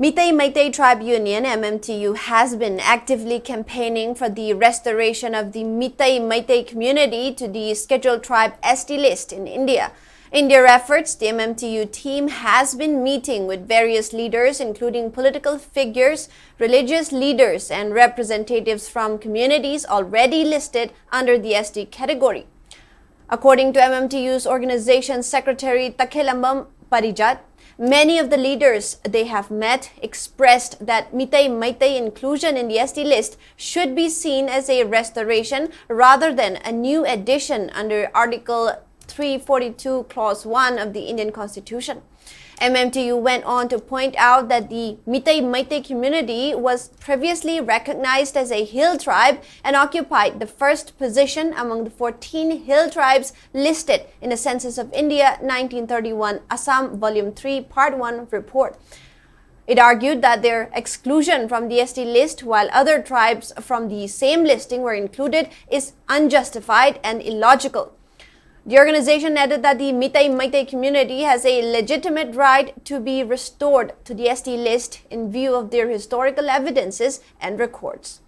Meitei Tribe Union (MMTU) has been actively campaigning for the restoration of the Meitei community to the Scheduled Tribe ST list in India. In their efforts, the MMTU team has been meeting with various leaders, including political figures, religious leaders, and representatives from communities already listed under the ST category. According to MMTU's organization secretary Takhelambam Parijat, many of the leaders they have met expressed that Meitei inclusion in the ST list should be seen as a restoration rather than a new addition under Article 342 Clause 1 of the Indian Constitution. MMTU went on to point out that the Meitei community was previously recognized as a hill tribe and occupied the first position among the 14 hill tribes listed in the Census of India 1931 Assam Volume 3 Part 1 report. It argued that their exclusion from the ST list while other tribes from the same listing were included is unjustified and illogical. The organization added that the Meitei community has a legitimate right to be restored to the ST list in view of their historical evidences and records.